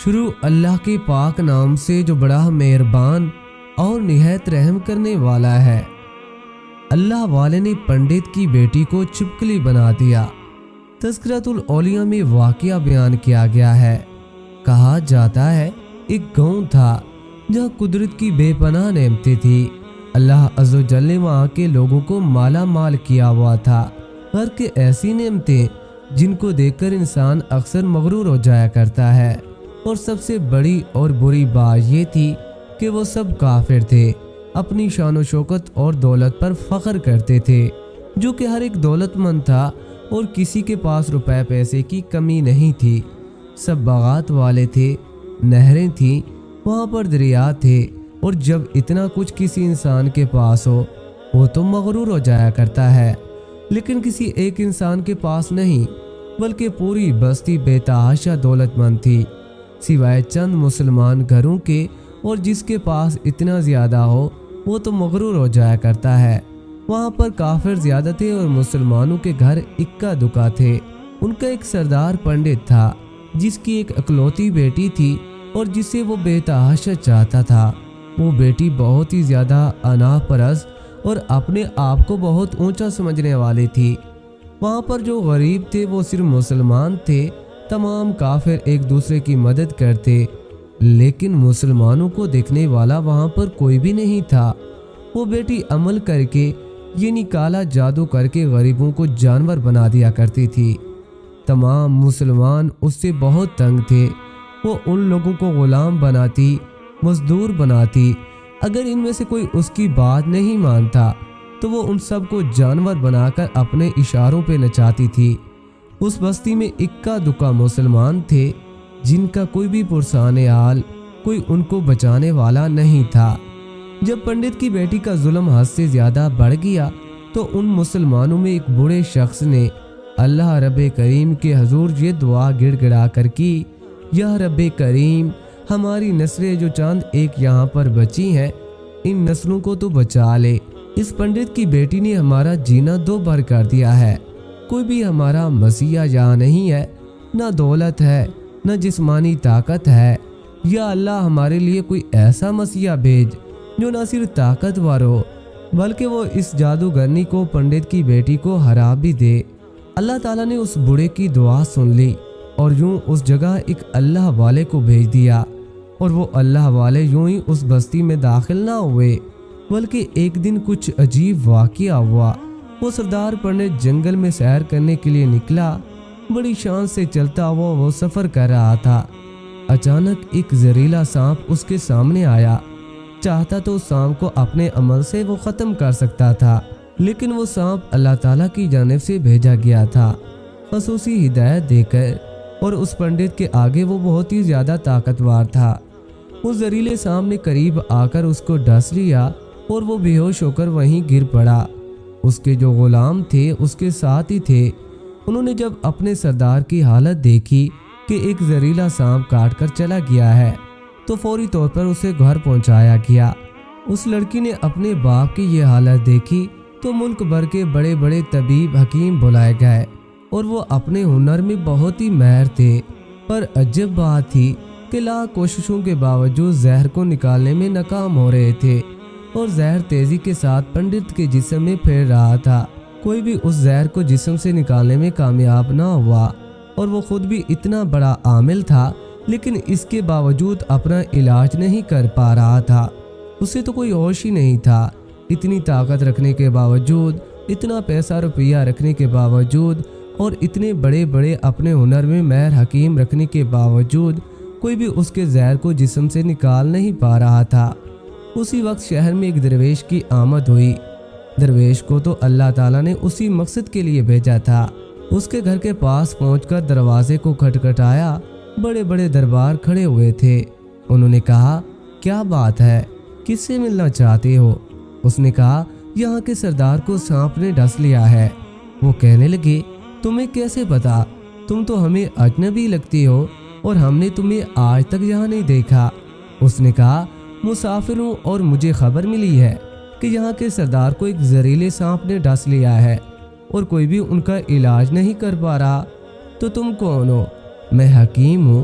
شروع اللہ کے پاک نام سے جو بڑا مہربان اور نہایت رحم کرنے والا ہے۔ اللہ والے نے پنڈت کی بیٹی کو چھپکلی بنا دیا۔ تذکرۃ الاولیاء میں واقعہ بیان کیا گیا ہے۔ کہا جاتا ہے ایک گاؤں تھا جہاں قدرت کی بے پناہ نعمتیں تھی۔ اللہ عز و جل نے وہاں کے لوگوں کو مالا مال کیا ہوا تھا، ہر کے ایسی نعمتیں جن کو دیکھ کر انسان اکثر مغرور ہو جایا کرتا ہے۔ اور سب سے بڑی اور بری بات یہ تھی کہ وہ سب کافر تھے، اپنی شان و شوکت اور دولت پر فخر کرتے تھے، جو کہ ہر ایک دولت مند تھا اور کسی کے پاس روپے پیسے کی کمی نہیں تھی۔ سب باغات والے تھے، نہریں تھیں، وہاں پر دریا تھے، اور جب اتنا کچھ کسی انسان کے پاس ہو وہ تو مغرور ہو جایا کرتا ہے، لیکن کسی ایک انسان کے پاس نہیں بلکہ پوری بستی بے تحاشا دولت مند تھی، سوائے چند مسلمان گھروں کے، اور جس کے پاس اتنا زیادہ ہو وہ تو مغرور ہو جایا کرتا ہے۔ وہاں پر کافر زیادہ تھے اور مسلمانوں کے گھر اکا دکا تھے۔ ان کا ایک سردار پنڈت تھا جس کی ایک اکلوتی بیٹی تھی اور جسے وہ بے تحاشا چاہتا تھا۔ وہ بیٹی بہت ہی زیادہ انا پرست اور اپنے آپ کو بہت اونچا سمجھنے والی تھی۔ وہاں پر جو غریب تھے وہ صرف مسلمان تھے، تمام کافر ایک دوسرے کی مدد کرتے، لیکن مسلمانوں کو دیکھنے والا وہاں پر کوئی بھی نہیں تھا۔ وہ بیٹی عمل کر کے یعنی کالا جادو کر کے غریبوں کو جانور بنا دیا کرتی تھی۔ تمام مسلمان اس سے بہت تنگ تھے۔ وہ ان لوگوں کو غلام بناتی، مزدور بناتی، اگر ان میں سے کوئی اس کی بات نہیں مانتا تو وہ ان سب کو جانور بنا کر اپنے اشاروں پہ نچاتی تھی۔ اس بستی میں اکا دکا مسلمان تھے جن کا کوئی بھی پرسان حال، کوئی ان کو بچانے والا نہیں تھا۔ جب پنڈت کی بیٹی کا ظلم حد سے زیادہ بڑھ گیا تو ان مسلمانوں میں ایک بوڑھے شخص نے اللہ رب کریم کے حضور یہ دعا گڑ گڑا کر کی، یا رب کریم، ہماری نسلیں جو چاند ایک یہاں پر بچی ہیں ان نسلوں کو تو بچا لے۔ اس پنڈت کی بیٹی نے ہمارا جینا دو بار کر دیا ہے، کوئی بھی ہمارا مسیحا یہاں نہیں ہے، نہ دولت ہے نہ جسمانی طاقت ہے، یا اللہ ہمارے لیے کوئی ایسا مسیحا بھیج جو نہ صرف طاقتور ہو بلکہ وہ اس جادوگرنی کو پنڈت کی بیٹی کو ہرا بھی دے۔ اللہ تعالیٰ نے اس بوڑھے کی دعا سن لی اور یوں اس جگہ ایک اللہ والے کو بھیج دیا، اور وہ اللہ والے یوں ہی اس بستی میں داخل نہ ہوئے بلکہ ایک دن کچھ عجیب واقعہ ہوا۔ وہ سردار پنڈت جنگل میں سیر کرنے کے لیے نکلا، بڑی شان سے چلتا ہوا وہ سفر کر رہا تھا۔ اچانک ایک زہریلا سانپ اس کے سامنے آیا، چاہتا تو اس سانپ کو اپنے عمل سے وہ ختم کر سکتا تھا، لیکن وہ سانپ اللہ تعالیٰ کی جانب سے بھیجا گیا تھا خصوصی ہدایت دے کر، اور اس پنڈت کے آگے وہ بہت ہی زیادہ طاقتور تھا۔ اس زہریلے سانپ نے قریب آ کر اس کو ڈس لیا اور وہ بے ہوش ہو کر وہیں گر پڑا۔ اس کے جو غلام تھے اس کے ساتھ ہی تھے، انہوں نے جب اپنے سردار کی حالت دیکھی کہ ایک زہریلا سانپ کاٹ کر چلا گیا ہے تو فوری طور پر اسے گھر پہنچایا گیا۔ اس لڑکی نے اپنے باپ کی یہ حالت دیکھی تو ملک بھر کے بڑے بڑے طبیب حکیم بلائے گئے، اور وہ اپنے ہنر میں بہت ہی ماہر تھے، پر عجب بات تھی کہ لاکھ کوششوں کے باوجود زہر کو نکالنے میں ناکام ہو رہے تھے، اور زہر تیزی کے ساتھ پنڈت کے جسم میں پھیل رہا تھا۔ کوئی بھی اس زہر کو جسم سے نکالنے میں کامیاب نہ ہوا، اور وہ خود بھی اتنا بڑا عامل تھا لیکن اس کے باوجود اپنا علاج نہیں کر پا رہا تھا۔ اسے تو کوئی ہوش ہی نہیں تھا، اتنی طاقت رکھنے کے باوجود، اتنا پیسہ روپیہ رکھنے کے باوجود، اور اتنے بڑے بڑے اپنے ہنر میں ماہر حکیم رکھنے کے باوجود کوئی بھی اس کے زہر کو جسم سے نکال نہیں پا رہا تھا۔ اسی وقت شہر میں ایک درویش کی آمد ہوئی۔ درویش کو تو اللہ تعالیٰ نے اسی مقصد کے لیے بھیجا تھا۔ اس کے گھر کے پاس پہنچ کر دروازے کو کھٹکھٹایا، بڑے بڑے دربار کھڑے ہوئے تھے۔ انہوں نے کہا، کیا بات ہے، کس سے ملنا چاہتے ہو؟ اس نے کہا، یہاں کے سردار کو سانپ نے ڈس لیا ہے۔ وہ کہنے لگے، تمہیں کیسے پتا؟ تم تو ہمیں اجنبی لگتی ہو اور ہم نے تمہیں آج تک یہاں نہیں دیکھا۔ اس نے کہا، مسافر ہوں اور مجھے خبر ملی ہے کہ یہاں کے سردار کو ایک زہریلے سانپ نے ڈس لیا ہے اور کوئی بھی ان کا علاج نہیں کر پا رہا۔ تو تم کون ہو؟ میں حکیم ہوں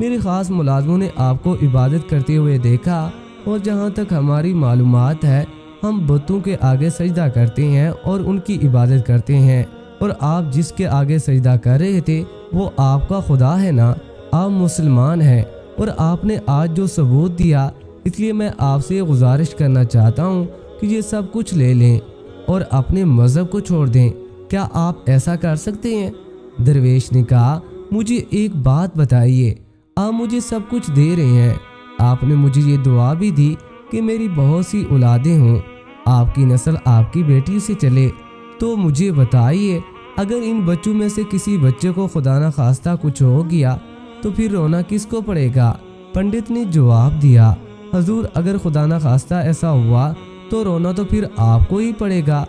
میرے خاص ملازموں نے آپ کو عبادت کرتے ہوئے دیکھا، اور جہاں تک ہماری معلومات ہے ہم بتوں کے آگے سجدہ کرتے ہیں اور ان کی عبادت کرتے ہیں، اور آپ جس کے آگے سجدہ کر رہے تھے وہ آپ کا خدا ہے نا، آپ مسلمان ہیں، اور آپ نے آج جو ثبوت دیا، اس لیے میں آپ سے گزارش کرنا چاہتا ہوں کہ یہ سب کچھ لے لیں اور اپنے مذہب کو چھوڑ دیں۔ کیا آپ ایسا کر سکتے ہیں؟ درویش نے کہا، مجھے ایک بات بتائیے، آپ مجھے سب کچھ دے رہے ہیں، آپ نے مجھے یہ دعا بھی دی کہ میری بہت سی اولادیں ہوں، آپ کی نسل آپ کی بیٹی سے چلے، تو مجھے بتائیے اگر ان بچوں میں سے کسی بچے کو خدا نہ خواستہ کچھ ہو گیا تو پھر رونا کس کو پڑے گا؟ پنڈت نے جواب دیا، حضور اگر خدا نہ خواستہ ایسا ہوا تو رونا تو پھر آپ کو ہی پڑے گا۔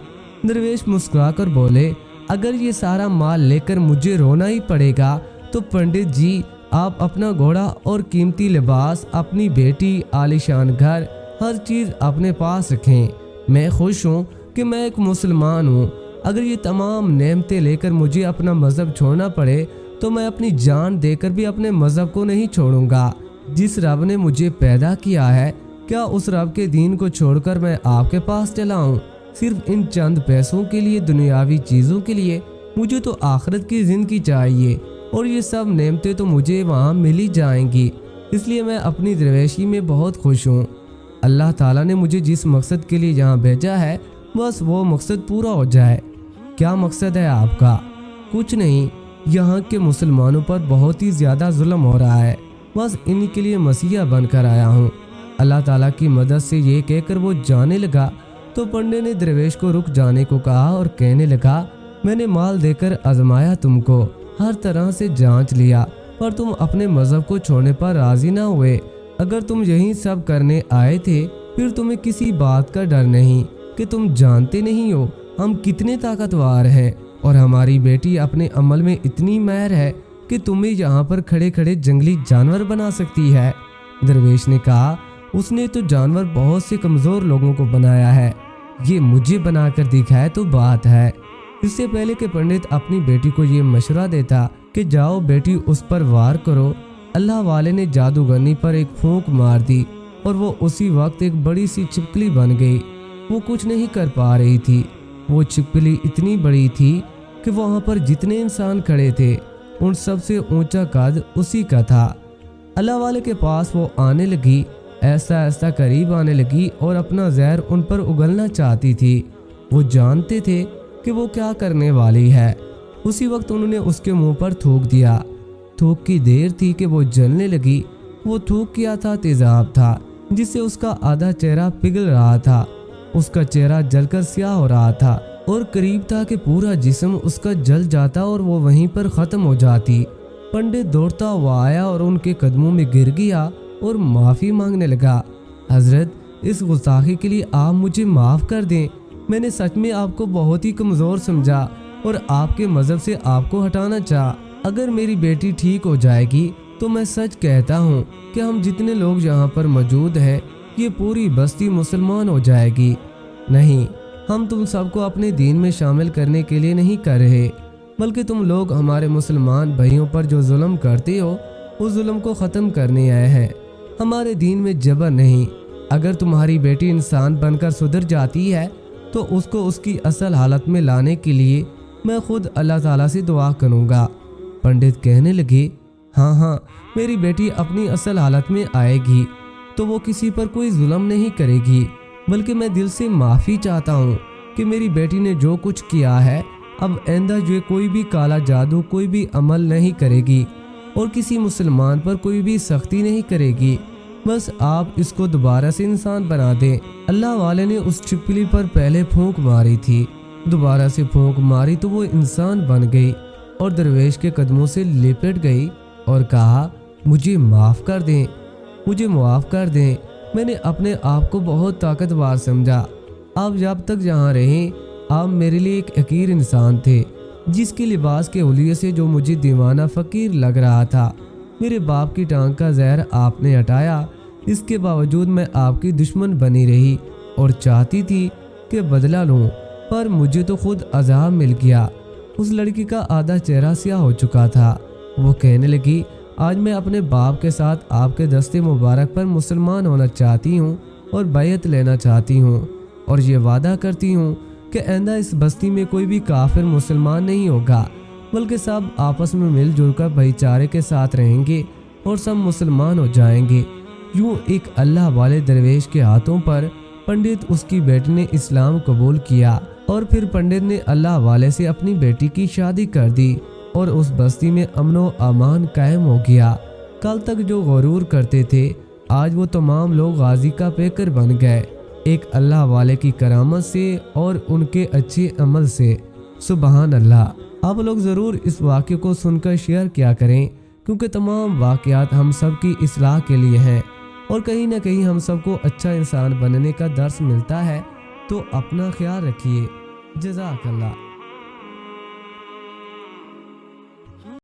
درویش مسکرا کر بولے، اگر یہ سارا مال لے کر مجھے رونا ہی پڑے گا تو پنڈت جی آپ اپنا گھوڑا اور قیمتی لباس، اپنی بیٹی، عالیشان گھر، ہر چیز اپنے پاس رکھیں، میں خوش ہوں کہ میں ایک مسلمان ہوں۔ اگر یہ تمام نعمتیں لے کر مجھے اپنا مذہب چھوڑنا پڑے تو میں اپنی جان دے کر بھی اپنے مذہب کو نہیں چھوڑوں گا۔ جس رب نے مجھے پیدا کیا ہے، کیا اس رب کے دین کو چھوڑ کر میں آپ کے پاس چلا ہوں صرف ان چند پیسوں کے لیے، دنیاوی چیزوں کے لیے؟ مجھے تو آخرت کی زندگی چاہیے، اور یہ سب نعمتیں تو مجھے وہاں مل ہی جائیں گی، اس لیے میں اپنی درویشی میں بہت خوش ہوں۔ اللہ تعالیٰ نے مجھے جس مقصد کے لیے یہاں بھیجا ہے بس وہ مقصد پورا ہو جائے۔ کیا مقصد ہے آپ کا؟ کچھ نہیں، یہاں کے مسلمانوں پر بہت ہی زیادہ ظلم ہو رہا ہے، بس انہی کے لیے مسیحا بن کر آیا ہوں۔ اللہ تعالیٰ کی مدد سے یہ کہہ کر وہ جانے لگا تو پنڈے نے درویش کو رک جانے کو کہا اور کہنے لگا، میں نے مال دے کر آزمایا تم کو، ہر طرح سے جانچ لیا، پر تم اپنے مذہب کو چھوڑنے پر راضی نہ ہوئے۔ اگر تم یہی سب کرنے آئے تھے پھر تمہیں کسی بات کا ڈر نہیں کہ تم جانتے نہیں ہو ہم کتنے طاقتور ہیں، اور ہماری بیٹی اپنے عمل میں اتنی ماہر ہے کہ تمہیں یہاں پر کھڑے کھڑے جنگلی جانور بنا سکتی ہے۔ درویش نے کہا، اس نے تو جانور بہت سے کمزور لوگوں کو بنایا ہے، یہ مجھے بنا کر دکھائے تو بات ہے۔ اس سے پہلے کہ پنڈت اپنی بیٹی کو یہ مشورہ دیتا کہ جاؤ بیٹی اس پر وار کرو، اللہ والے نے جادوگرنی پر ایک پھونک مار دی اور وہ اسی وقت ایک بڑی سی چھپکلی بن گئی۔ وہ کچھ نہیں کر پا رہی تھی، وہ چھپکلی اتنی بڑی تھی کہ وہاں پر جتنے انسان کھڑے تھے ان سب سے اونچا قد اسی کا تھا۔ اللہ والے کے پاس وہ آنے لگی، ایسا ایسا قریب آنے لگی اور اپنا زہر ان پر اگلنا چاہتی تھی۔ وہ جانتے تھے کہ وہ کیا کرنے والی ہے۔ اسی وقت انہوں نے اس کے منہ پر تھوک دیا۔ تھوک کی دیر تھی کہ وہ جلنے لگی۔ وہ تھوک کیا تھا تیزاب تھا جس سے اس کا آدھا چہرہ پگھل رہا تھا، اس کا چہرہ جل کر سیاہ ہو رہا تھا، اور قریب تھا کہ پورا جسم اس کا جل جاتا اور وہ وہیں پر ختم ہو جاتی۔ پنڈت دوڑتا ہوا آیا اور ان کے قدموں میں گر گیا اور معافی مانگنے لگا، حضرت اس گستاخی کے لیے آپ مجھے معاف کر دیں، میں نے سچ میں آپ کو بہت ہی کمزور سمجھا اور آپ کے مذہب سے آپ کو ہٹانا چاہا۔ اگر میری بیٹی ٹھیک ہو جائے گی تو میں سچ کہتا ہوں کہ ہم جتنے لوگ یہاں پر موجود ہیں یہ پوری بستی مسلمان ہو جائے گی۔ نہیں، ہم تم سب کو اپنے دین میں شامل کرنے کے لیے نہیں کر رہے، بلکہ تم لوگ ہمارے مسلمان بھائیوں پر جو ظلم کرتے ہو اس ظلم کو ختم کرنے آئے ہیں۔ ہمارے دین میں جبر نہیں، اگر تمہاری بیٹی انسان بن کر سدھر جاتی ہے تو اس کو اس کی اصل حالت میں لانے کے لیے میں خود اللہ تعالیٰ سے دعا کروں گا۔ پنڈت کہنے لگے، ہاں میری بیٹی اپنی اصل حالت میں آئے گی تو وہ کسی پر کوئی ظلم نہیں کرے گی، بلکہ میں دل سے معافی چاہتا ہوں کہ میری بیٹی نے جو کچھ کیا ہے اب آئندہ جو کوئی بھی کالا جادو، کوئی بھی عمل نہیں کرے گی اور کسی مسلمان پر کوئی بھی سختی نہیں کرے گی، بس آپ اس کو دوبارہ سے انسان بنا دیں۔ اللہ والے نے اس چھپکلی پر پہلے پھونک ماری تھی، دوبارہ سے پھونک ماری تو وہ انسان بن گئی اور درویش کے قدموں سے لپٹ گئی اور کہا، مجھے معاف کر دیں، مجھے معاف کر دیں، میں نے اپنے آپ کو بہت طاقتور سمجھا۔ آپ جب تک یہاں رہیں آپ میرے لیے ایک حقیر انسان تھے، جس کے لباس کے حلیے سے جو مجھے دیوانہ فقیر لگ رہا تھا۔ میرے باپ کی ٹانگ کا زہر آپ نے ہٹایا، اس کے باوجود میں آپ کی دشمن بنی رہی اور چاہتی تھی کہ بدلہ لوں، پر مجھے تو خود عذاب مل گیا۔ اس لڑکی کا آدھا چہرہ سیاہ ہو چکا تھا۔ وہ کہنے لگی، آج میں اپنے باپ کے ساتھ آپ کے دستے مبارک پر مسلمان ہونا چاہتی ہوں اور بیعت لینا چاہتی ہوں، اور یہ وعدہ کرتی ہوں کہ آئندہ اس بستی میں کوئی بھی کافر مسلمان نہیں ہوگا، بلکہ سب آپس میں مل جل کر بھائی چارے کے ساتھ رہیں گے اور سب مسلمان ہو جائیں گے۔ یوں ایک اللہ والے درویش کے ہاتھوں پر پنڈت اس کی بیٹی نے اسلام قبول کیا، اور پھر پنڈت نے اللہ والے سے اپنی بیٹی کی شادی کر دی، اور اس بستی میں امن و امان قائم ہو گیا۔ کل تک جو غرور کرتے تھے، آج وہ تمام لوگ غازی کا پیکر بن گئے، ایک اللہ والے کی کرامت سے اور ان کے اچھے عمل سے۔ سبحان اللہ۔ آپ لوگ ضرور اس واقعے کو سن کر شیئر کیا کریں، کیونکہ تمام واقعات ہم سب کی اصلاح کے لیے ہیں، اور کہیں نہ کہیں ہم سب کو اچھا انسان بننے کا درس ملتا ہے۔ تو اپنا خیال رکھیے۔ جزاک اللہ۔